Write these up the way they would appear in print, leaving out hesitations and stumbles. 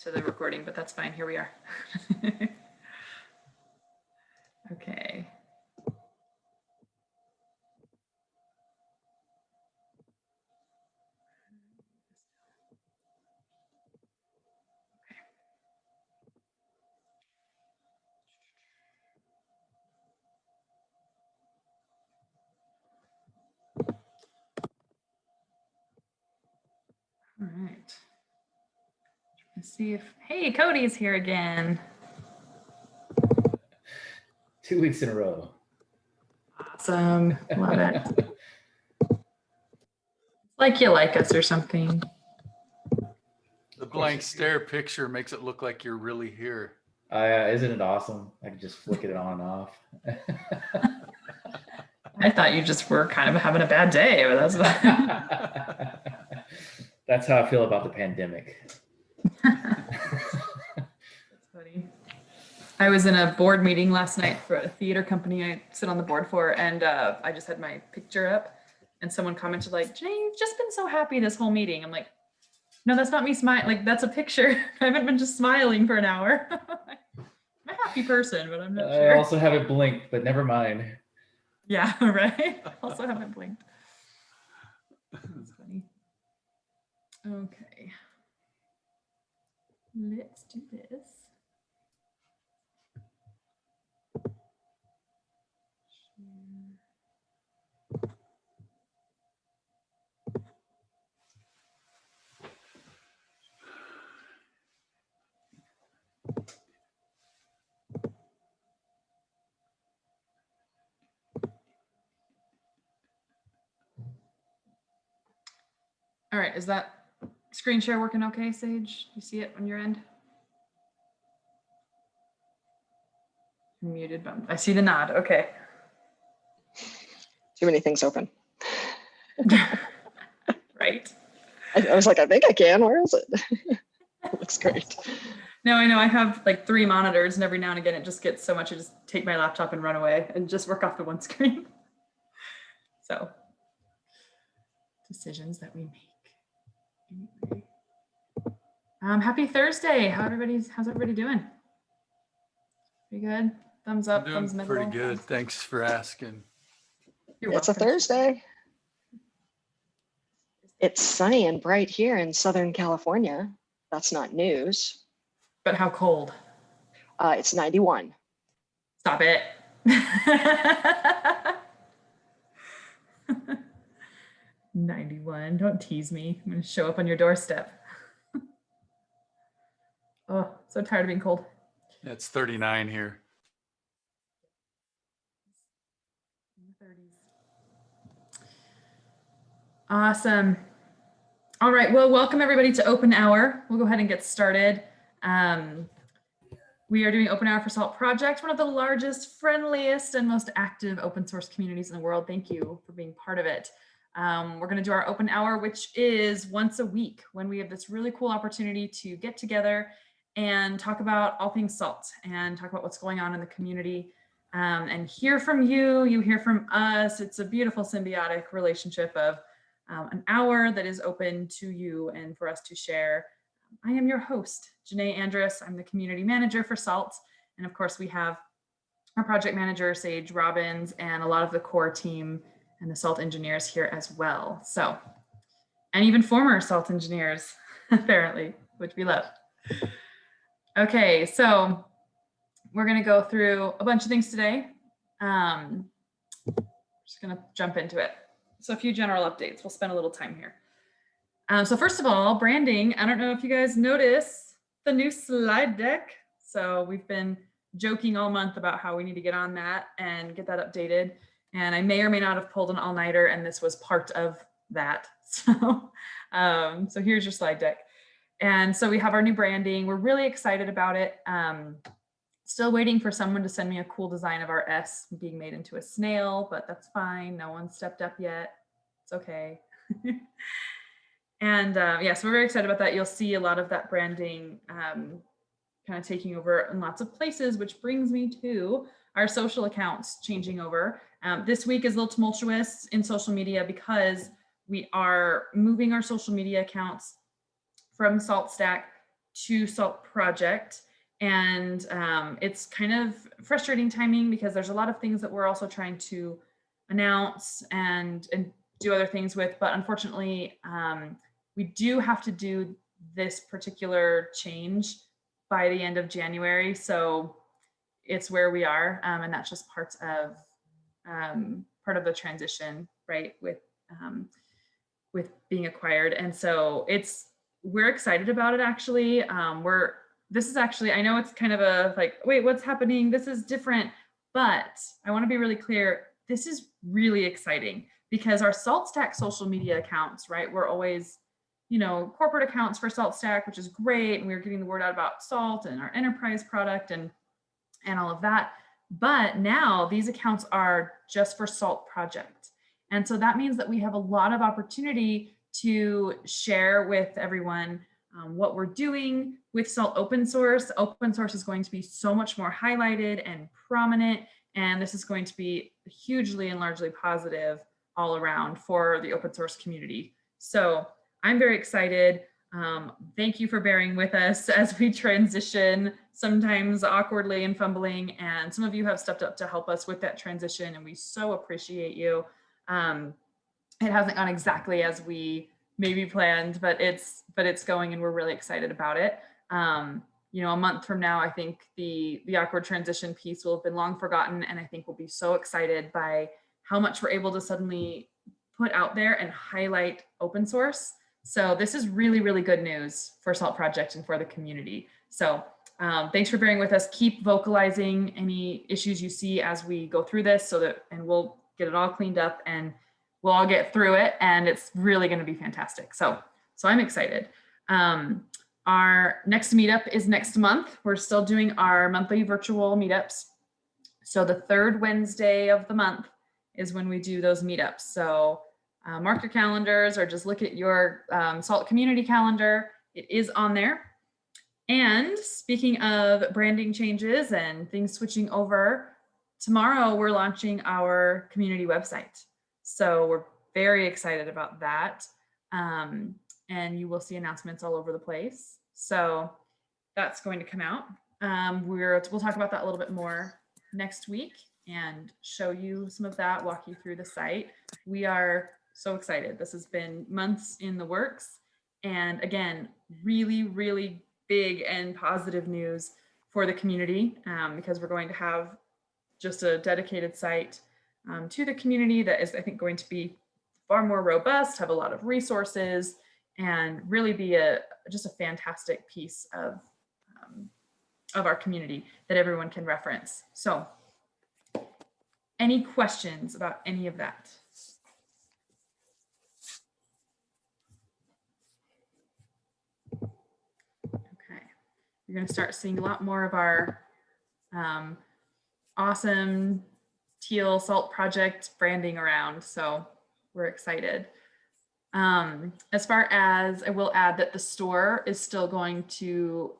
to the recording, but that's fine. Here we are. Okay. All right. Let's see if, hey, Cody's here again. 2 weeks in a row. Awesome. Love it. Like you like us or something. The blank stare picture makes it look like you're really here. Isn't it awesome? I can just flick it on and off. I thought you just were kind of having a bad day, but that's That's how I feel about the pandemic. That's funny. I was in a board meeting last night for a theater company I sit on the board for, and I just had my picture up, and someone commented like, "Jay, you've just been so happy this whole meeting." I'm like, no, that's not me smiling. Like, that's a picture. I haven't been just smiling for an hour. I'm a happy person, but I'm not sure. I also haven't blinked, but never mind. Yeah, right. Also haven't blinked. That's funny. Okay. Let's do this. All right, is that screen share working okay, Sage? You see it on your end? You're muted, but I see the nod. Okay. Too many things open. Right. I was like, I think I can. Where is it? It looks great. No, I know I have like 3 monitors, and every now and again it just gets so much I just take my laptop and run away and just work off the one screen. So decisions that we make. Anyway. Happy Thursday. How's everybody doing? Pretty good. Thumbs up, thumbs middle. Pretty good. Thanks for asking. It's a Thursday. It's sunny and bright here in Southern California. That's not news. But how cold? It's 91. Stop it. 91. Don't tease me. I'm going to show up on your doorstep. Oh, so tired of being cold. It's 39 here. In the 30s. Awesome. All right. Well, welcome everybody to Open Hour. We'll go ahead and get started. We are doing Open Hour for SALT Project, one of the largest, friendliest, and most active open source communities in the world. Thank you for being part of it. We're going to do our Open Hour, which is once a week when we have this really cool opportunity to get together and talk about all things SALT and talk about what's going on in the community and hear from you, you hear from us. It's a beautiful symbiotic relationship of an hour that is open to you and for us to share. I am your host, Janae Andrus. I'm the community manager for SALT. And of course, we have our project manager, Sage Robbins, and a lot of the core team and the SALT engineers here as well. So, and even former SALT engineers, apparently, which we love. Okay, so we're going to go through a bunch of things today. Just going to jump into it. So a few general updates. We'll spend a little time here. So first of all, branding. I don't know if you guys notice the new slide deck. So we've been joking all month about how we need to get on that and get that updated. And I may or may not have pulled an all-nighter, and this was part of that. So, so here's your slide deck. And so we have our new branding. We're really excited about it. Still waiting for someone to send me a cool design of our S being made into a snail, but that's fine. No one stepped up yet. It's okay. And yeah, so we're very excited about that. You'll see a lot of that branding kind of taking over in lots of places, which brings me to our social accounts changing over. This week is a little tumultuous in social media because we are moving our social media accounts from SALT Stack to Salt Project. And it's kind of frustrating timing because there's a lot of things that we're also trying to announce and do other things with. But unfortunately, we do have to do this particular change by the end of January. So it's where we are. And that's just part of the transition, right? With being acquired. And so we're excited about it actually. This is actually, I know it's kind of a like, wait, what's happening? This is different, but I want to be really clear. This is really exciting because our SaltStack social media accounts, right? We're always, corporate accounts for SaltStack, which is great. And we're getting the word out about Salt and our enterprise product and all of that. But now these accounts are just for Salt Project. And so that means that we have a lot of opportunity to share with everyone what we're doing with Salt Open Source. Open source is going to be so much more highlighted and prominent, and this is going to be hugely and largely positive all around for the open source community. So I'm very excited. Thank you for bearing with us as we transition, sometimes awkwardly and fumbling, and some of you have stepped up to help us with that transition, and we so appreciate you. It hasn't gone exactly as we maybe planned, but it's going, and we're really excited about it. A month from now, I think the awkward transition piece will have been long forgotten, and I think we'll be so excited by how much we're able to suddenly put out there and highlight open source. So this is really, really good news for Salt Project and for the community. So thanks for bearing with us. Keep vocalizing any issues you see as we go through this, and we'll get it all cleaned up and we'll all get through it, and it's really going to be fantastic. So I'm excited. Our next meetup is next month. We're still doing our monthly virtual meetups. So the third Wednesday of the month is when we do those meetups. So mark your calendars or just look at your Salt community calendar. It is on there. And speaking of branding changes and things switching over, tomorrow we're launching our community website. So we're very excited about that. And you will see announcements all over the place. So that's going to come out. We'll talk about that a little bit more next week and show you some of that, walk you through the site. We are so excited. This has been months in the works. And again, really, really big and positive news for the community because we're going to have just a dedicated site to the community that is, I think, going to be far more robust, have a lot of resources, and really be just a fantastic piece of our community that everyone can reference. So any questions about any of that? Okay, you're going to start seeing a lot more of our awesome teal Salt Project branding around. So we're excited. As far as, I will add that the store is still going to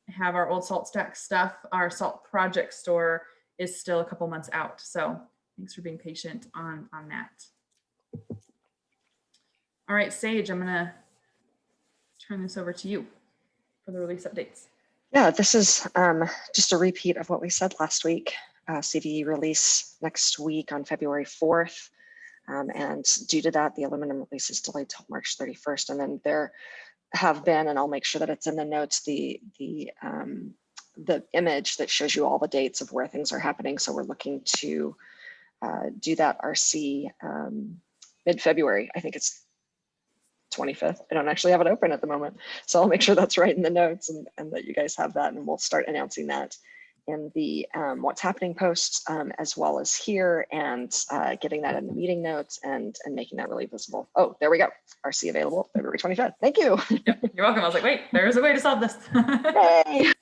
have our old SaltStack stuff. Our Salt Project store is still a couple months out. So thanks for being patient on that. All right, Sage, I'm gonna turn this over to you for the release updates. Yeah, this is just a repeat of what we said last week. CVE release next week on February 4th. And due to that, the aluminum release is delayed till March 31st. And then there have been, and I'll make sure that it's in the notes, the image that shows you all the dates of where things are happening. So we're looking to do that RC mid-February. I think it's 25th. I don't actually have it open at the moment. So I'll make sure that's right in the notes and that you guys have that, and we'll start announcing that in the what's happening posts as well as here, and getting that in the meeting notes and making that really visible. Oh, there we go. RC available February 25th. Thank you. Yep, you're welcome. I was like, wait, there's a way to solve this. Yay.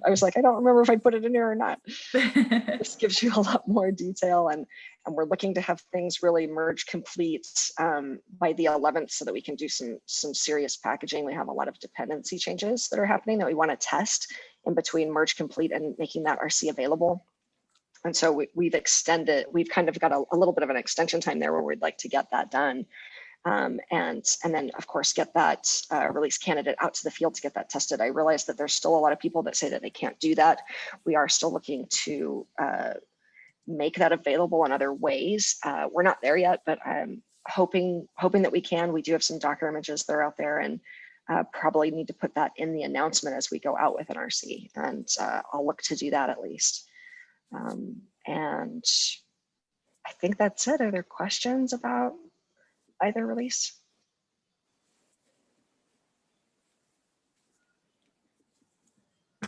I was like, I don't remember if I put it in here or not. This gives you a lot more detail, and we're looking to have things really merge complete by the 11th so that we can do some serious packaging. We have a lot of dependency changes that are happening that we want to test in between merge complete and making that RC available. And so we've extended, we've kind of got a little bit of an extension time there where we'd like to get that done. and then of course get that release candidate out to the field to get that tested. I realize that there's still a lot of people that say that they can't do that. We are still looking to make that available in other ways. We're not there yet, but I'm hoping that we can. We do have some Docker images that are out there, and probably need to put that in the announcement as we go out with an RC, and I'll look to do that at least. And I think that's it. Are there questions about either release?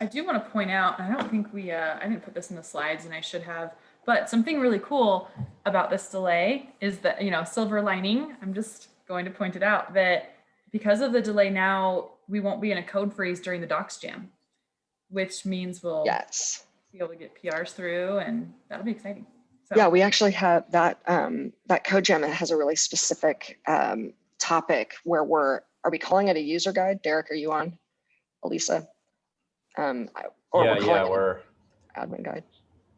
I do want to point out, I don't think I didn't put this in the slides and I should have, but something really cool about this delay is that, silver lining, I'm just going to point it out, that because of the delay now, we won't be in a code freeze during the docs jam, which means we'll be able to get PRs through, and that'll be exciting. So. Yeah, we actually have that, that code jam has a really specific topic where are we calling it a user guide? Derek, are you on? Elisa? We're admin guide.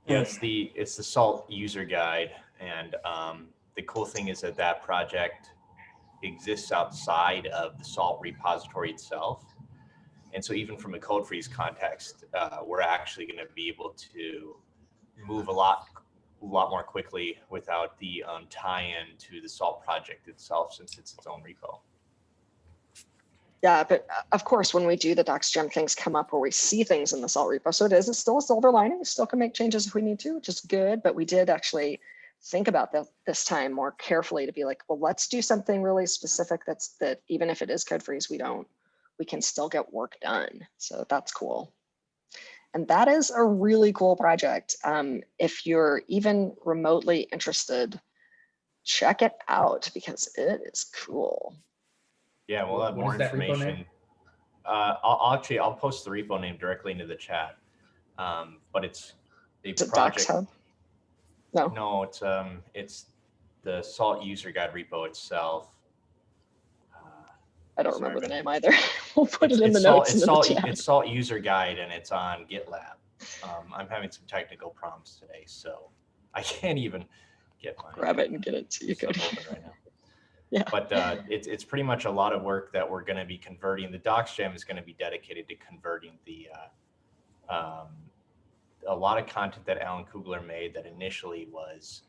Yeah, it's the SALT user guide, and the cool thing is that project exists outside of the SALT repository itself, and so even from a code freeze context, we're actually going to be able to move a lot more quickly without the tie-in to the SALT project itself, since it's its own repo. Yeah, but of course, when we do the docs jam, things come up where we see things in the SALT repo. So it's still a silver lining. We still can make changes if we need to, which is good. But we did actually think about this time more carefully to be like, well, let's do something really specific that even if it is code freeze, we can still get work done. So that's cool. And that is a really cool project. If you're even remotely interested, check it out because it is cool. Yeah, we'll have more information. I'll post the repo name directly into the chat. But it's a project. Docs Hub? No, it's the SALT user guide repo itself. I don't remember the name either. We'll put it in the notes. It's SALT user guide, and it's on GitLab. I'm having some technical problems today, so I can't even get my grab it and get it to you, Cody. Right now. Yeah. But it's pretty much a lot of work that we're going to be converting. The docs jam is going to be dedicated to converting a lot of content that Alan Kugler made that initially was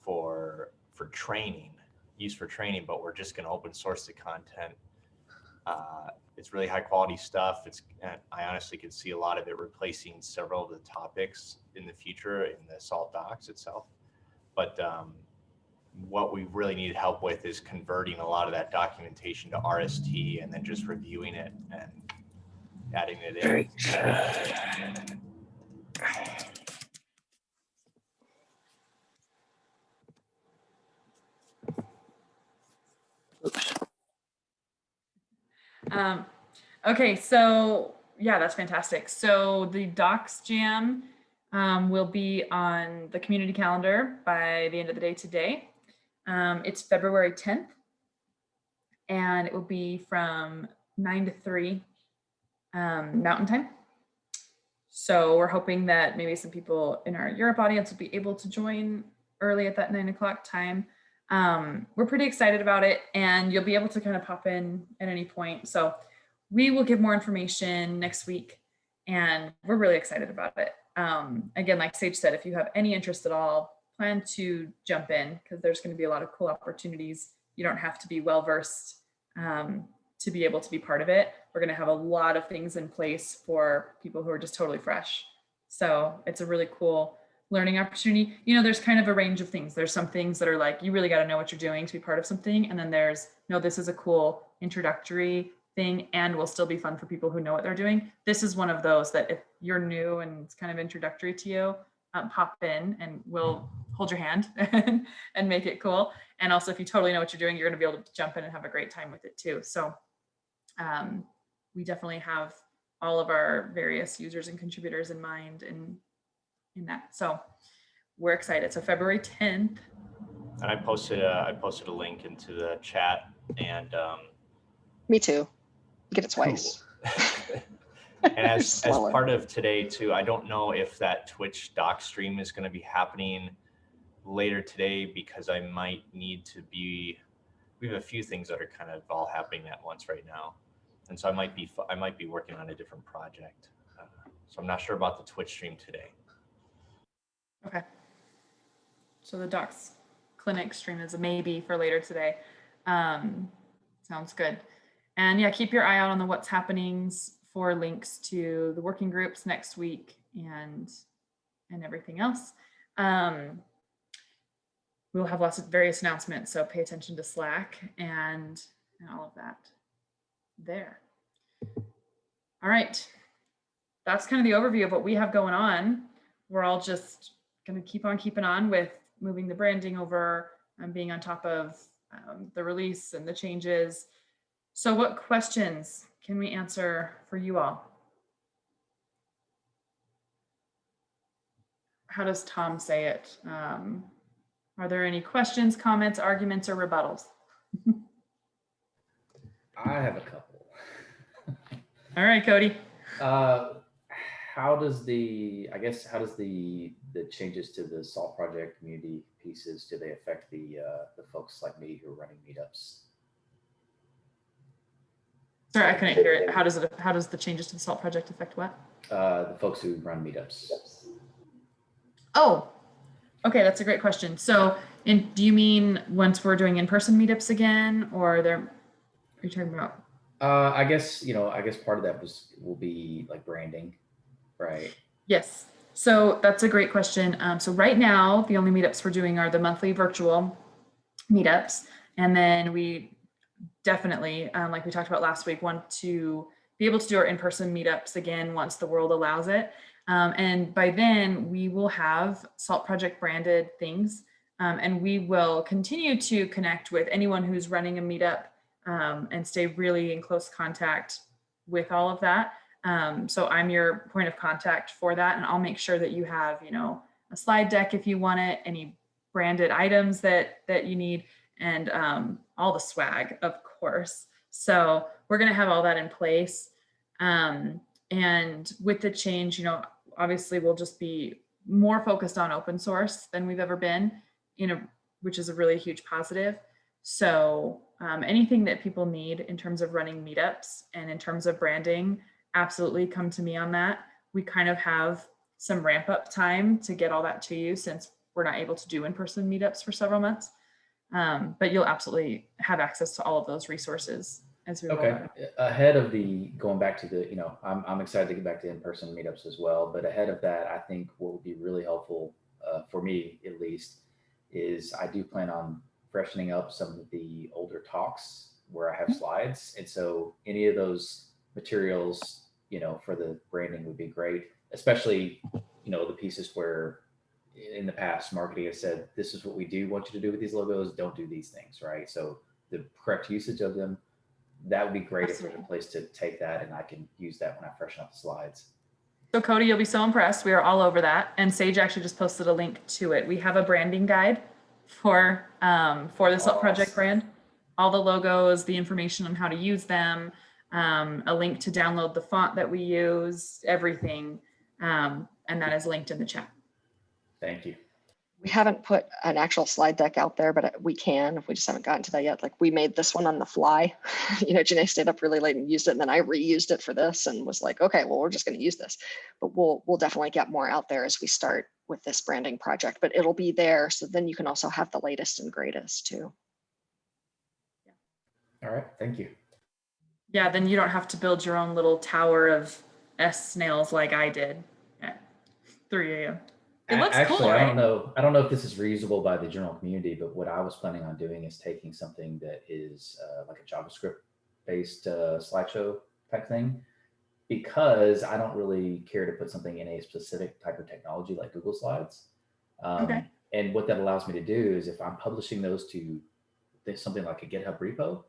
for training, used for training, but we're just going to open source the content. It's really high quality stuff. I honestly could see a lot of it replacing several of the topics in the future in the SALT docs itself. But what we really need help with is converting a lot of that documentation to RST and then just reviewing it and adding it in. Oops. Okay, so yeah, that's fantastic. So the docs jam will be on the community calendar by the end of the day today. It's February 10th, and it will be from 9 to 3 Mountain Time. So we're hoping that maybe some people in our Europe audience will be able to join early at that 9 o'clock time. We're pretty excited about it, and you'll be able to kind of pop in at any point. So we will give more information next week, and we're really excited about it. Again, like Sage said, if you have any interest at all, plan to jump in because there's going to be a lot of cool opportunities. You don't have to be well-versed to be able to be part of it. We're going to have a lot of things in place for people who are just totally fresh. So it's a really cool learning opportunity. There's kind of a range of things. There's some things that are like, you really got to know what you're doing to be part of something. And then there's, no, this is a cool introductory thing and will still be fun for people who know what they're doing. This is one of those that if you're new and it's kind of introductory to you, pop in and we'll hold your hand and make it cool. And also if you totally know what you're doing, you're going to be able to jump in and have a great time with it too. So we definitely have all of our various users and contributors in mind in that. So we're excited. So February 10th. And I posted a link into the chat, and me too. Get it twice. Cool. And as part of today too, I don't know if that Twitch doc stream is going to be happening later today because I might need to be we have a few things that are kind of all happening at once right now. And so I might be working on a different project. So I'm not sure about the Twitch stream today. Okay. So the Docs Clinic stream is a maybe for later today. Sounds good. And yeah, keep your eye out on the what's happenings for links to the working groups next week and everything else. We'll have lots of various announcements, so pay attention to Slack and all of that there. All right. That's kind of the overview of what we have going on. We're all just going to keep on keeping on with moving the branding over and being on top of the release and the changes. So what questions can we answer for you all? How does Tom say it? Are there any questions, comments, arguments, or rebuttals? I have a couple. All right, Cody. How does the changes to the SALT project community pieces, do they affect the folks like me who are running meetups? Sorry, I couldn't hear it. How does the changes to the SALT project affect what? The folks who run meetups. Oh, okay, that's a great question. So, do you mean once we're doing in-person meetups again, or are you talking about? I guess part of that will be like branding, right? Yes. So that's a great question. So right now, the only meetups we're doing are the monthly virtual meetups, and then we definitely, like we talked about last week, want to be able to do our in-person meetups again once the world allows it. And by then we will have SALT project branded things, and we will continue to connect with anyone who's running a meetup and stay really in close contact with all of that. So I'm your point of contact for that, and I'll make sure that you have, a slide deck if you want it, any branded items that you need, and all the swag, of course. So we're going to have all that in place. And with the change, obviously we'll just be more focused on open source than we've ever been, which is a really huge positive. So anything that people need in terms of running meetups and in terms of branding, absolutely come to me on that. We kind of have some ramp up time to get all that to you since we're not able to do in-person meetups for several months. But you'll absolutely have access to all of those resources as we roll out. Ahead of going back to the, I'm excited to get back to in-person meetups as well. But ahead of that, I think what would be really helpful for me, at least, is I do plan on freshening up some of the older talks where I have slides. And so any of those materials, for the branding would be great, especially, the pieces where in the past marketing has said, this is what we do want you to do with these logos. Don't do these things, right? So the correct usage of them, that would be great. Absolutely. If there's a place to take that and I can use that when I freshen up the slides. So Cody, you'll be so impressed. We are all over that. And Sage actually just posted a link to it. We have a branding guide for the SALT project brand, all the logos, the information on how to use them, a link to download the font that we use, everything. And that is linked in the chat. Thank you. We haven't put an actual slide deck out there, but we can. We just haven't gotten to that yet. Like, we made this one on the fly. Janae stayed up really late and used it, and then I reused it for this and was like, okay, well, we're just going to use this. But we'll definitely get more out there as we start with this branding project. But it'll be there, so then you can also have the latest and greatest too. All right, thank you. Yeah, then you don't have to build your own little tower of snails like I did at 3 a.m. It looks actually cool, right? I don't know if this is reusable by the general community, but what I was planning on doing is taking something that is like a JavaScript based slideshow type thing, because I don't really care to put something in a specific type of technology like Google Slides. Okay. And what that allows me to do is if I'm publishing those to something like a GitHub repo,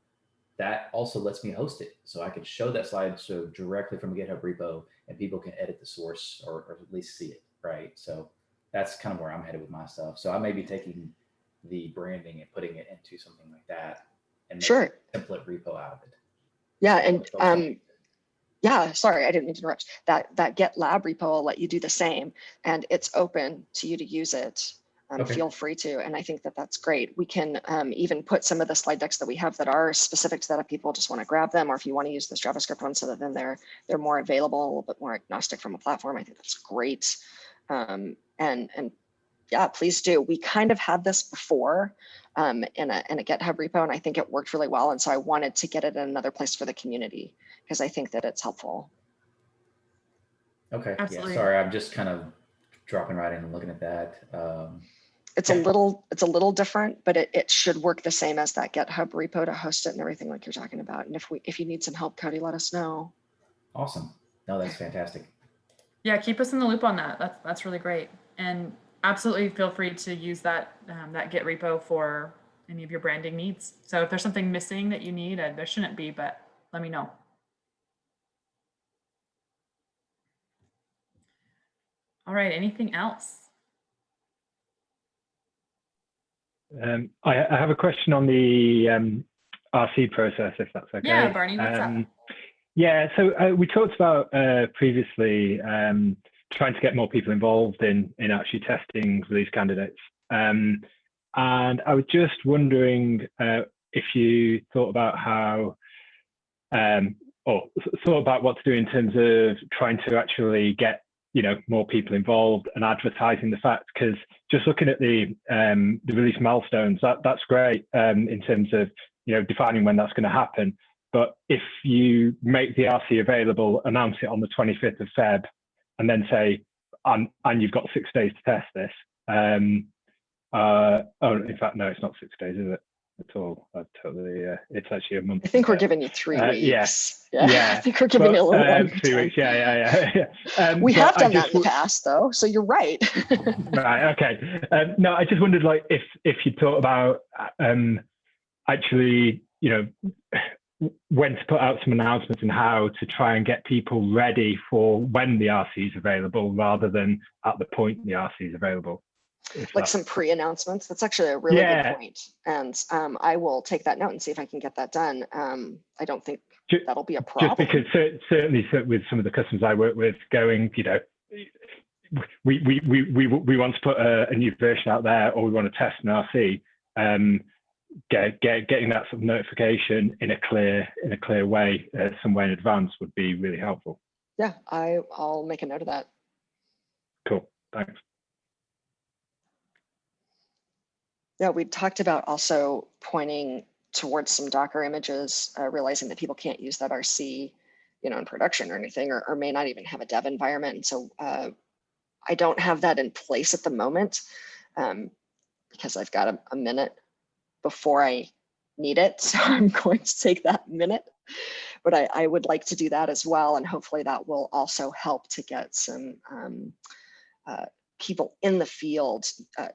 that also lets me host it. So I could show that slideshow directly from a GitHub repo and people can edit the source or at least see it, right? So that's kind of where I'm headed with my stuff. So I may be taking the branding and putting it into something like that and make a template repo out of it. Yeah, and yeah, sorry, I didn't mean to interrupt. That GitLab repo will let you do the same, and it's open to you to use it. Okay. feel free to. And I think that that's great. We can even put some of the slide decks that we have that are specific to that if people just want to grab them, or if you want to use this JavaScript one so that then they're more available, a little bit more agnostic from a platform. I think that's great. And yeah, please do. We kind of had this before in a GitHub repo, and I think it worked really well. And so I wanted to get it in another place for the community because I think that it's helpful. Okay. Absolutely. Yeah. Sorry, I'm just kind of dropping right in and looking at that. It's Okay. a little different, but it should work the same as that GitHub repo to host it and everything like you're talking about. And if you need some help, Cody, let us know. Awesome. No, that's fantastic. Yeah, keep us in the loop on that. That's really great. And absolutely feel free to use that that Git repo for any of your branding needs. So if there's something missing that you need, there shouldn't be, but let me know. All right, anything else? I have a question on the RC process, if that's okay. Yeah, Barney, what's up? Yeah, so we talked about previously trying to get more people involved in actually testing release candidates. And I was just wondering if you thought about how, or thought about what to do in terms of trying to actually get more people involved and advertising the fact, because just looking at the release milestones, that's great in terms of defining when that's going to happen. But if you make the RC available, announce it on the 25th of Feb, and then say, and you've got 6 days to test this. Oh, in fact, no, it's not 6 days, is it? At all. It's actually a month. I think we're giving you 3 weeks. Yeah. I think we're giving you a little longer 3 weeks. Yeah. We have done that in the past, though, so you're right. Right. Okay. No, I just wondered, like, if you thought about actually, when to put out some announcements and how to try and get people ready for when the RC is available, rather than at the point the RC is available. Like some pre-announcements. That's actually a really good point. And I will take that note and see if I can get that done. I don't think that'll be a problem. Just because certainly with some of the customers I work with going, we want to put a new version out there, or we want to test an RC. Getting that sort of notification in a clear way somewhere in advance would be really helpful. Yeah, I'll make a note of that. Cool. Thanks. Yeah, we talked about also pointing towards some Docker images, realizing that people can't use that RC, in production or anything, or may not even have a dev environment. And so I don't have that in place at the moment because I've got a minute before I need it. So I'm going to take that minute, but I would like to do that as well. And hopefully that will also help to get some people in the field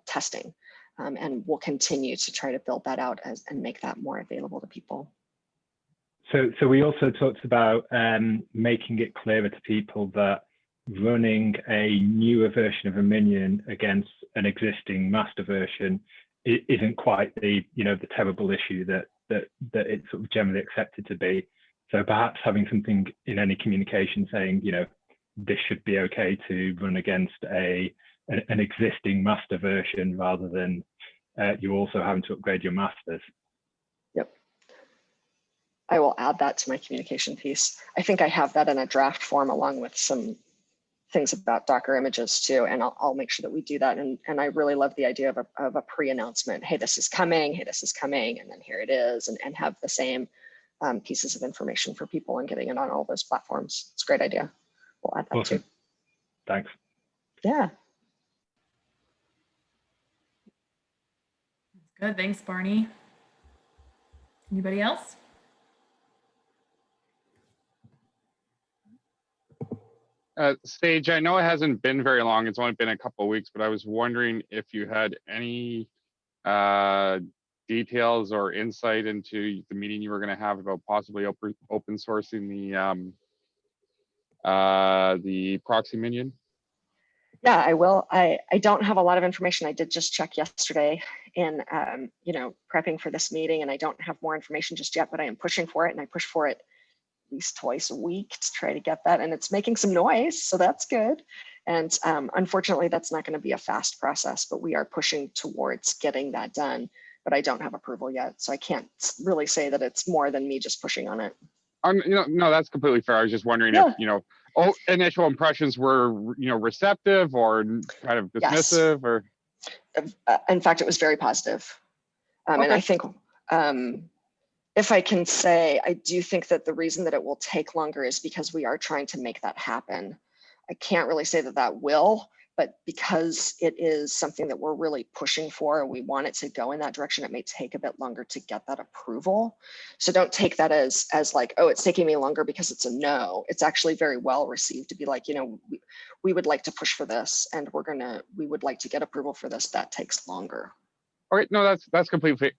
testing. And we'll continue to try to build that out and make that more available to people. So we also talked about making it clearer to people that running a newer version of a minion against an existing master version isn't quite the the terrible issue that it's sort of generally accepted to be. So perhaps having something in any communication saying this should be okay to run against an existing master version, rather than you also having to upgrade your masters. Yep. I will add that to my communication piece. I think I have that in a draft form along with some things about Docker images too, and I'll make sure that we do that. And I really love the idea of a pre-announcement. Hey, this is coming. Hey, this is coming. And then here it is, and have the same pieces of information for people and getting it on all those platforms. It's a great idea. We'll add that Awesome. too. Thanks. Yeah. Good, thanks, Barney. Anybody else? Sage, I know it hasn't been very long. It's only been a couple of weeks, but I was wondering if you had any details or insight into the meeting you were going to have about possibly open sourcing the proxy minion. Yeah, I will. I don't have a lot of information. I did just check yesterday in, prepping for this meeting, and I don't have more information just yet, but I am pushing for it, and I push for it at least twice a week to try to get that, and it's making some noise, so that's good. And unfortunately, that's not going to be a fast process, but we are pushing towards getting that done. But I don't have approval yet, so I can't really say that it's more than me just pushing on it. No, that's completely fair. I was just wondering Yeah. if, initial impressions were, receptive or kind of Yes. dismissive or. In fact, it was very positive. And Okay. I think if I can say, I do think that the reason that it will take longer is because we are trying to make that happen. I can't really say that that will, but because it is something that we're really pushing for and we want it to go in that direction, it may take a bit longer to get that approval. So don't take that as like, oh, it's taking me longer because it's a no. It's actually very well received to be like, we would like to push for this and we would like to get approval for this. That takes longer. All right, no, that's completely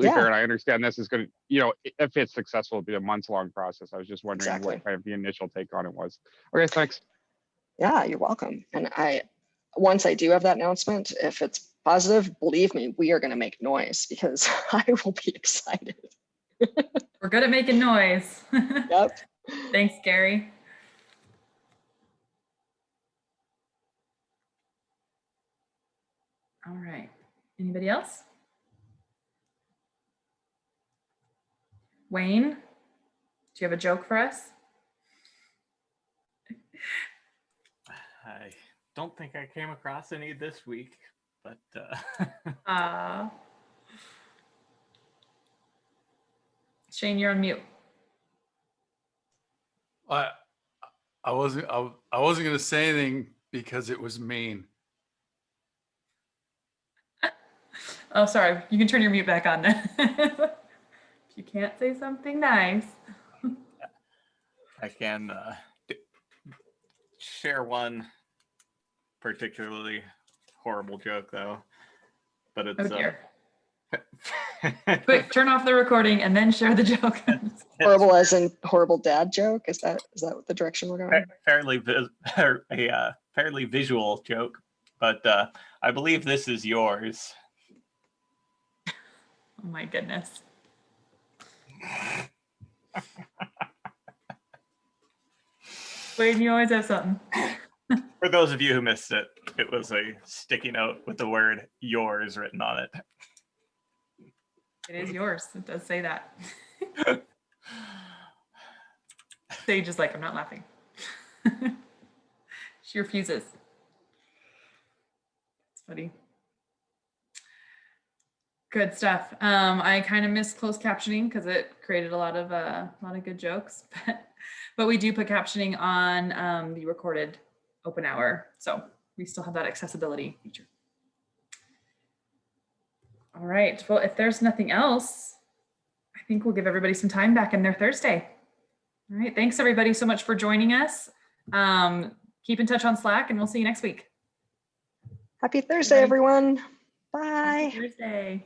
Yeah. fair. And I understand this is going to, if it's successful, it'll be a months-long process. I was just wondering Exactly. what kind of the initial take on it was. Okay, thanks. Yeah, you're welcome. And once I do have that announcement, if it's positive, believe me, we are going to make noise because I will be excited. We're good at making noise. Yep. Thanks, Gary. All right. Anybody else? Wayne, do you have a joke for us? I don't think I came across any this week, but Shane, you're on mute. I wasn't going to say anything because it was mean. Oh, sorry. You can turn your mute back on then. If you can't say something nice. I can share one particularly horrible joke though, but it's Oh dear. Quick, turn off the recording and then share the joke. Horrible as in horrible dad joke? Is that what the direction we're going? fairly visual joke, but I believe this is yours. Oh my goodness. Wade, you always have something. For those of you who missed it, it was a sticky note with the word yours written on it. It is yours. It does say that. Sage is like, I'm not laughing. She refuses. It's funny. Good stuff. I kind of missed closed captioning because it created a lot of good jokes, but we do put captioning on the recorded open hour, so we still have that accessibility feature. All right. Well, if there's nothing else, I think we'll give everybody some time back in their Thursday. All right. Thanks everybody so much for joining us. Keep in touch on Slack, and we'll see you next week. Happy Thursday, everyone. Bye. Happy Thursday.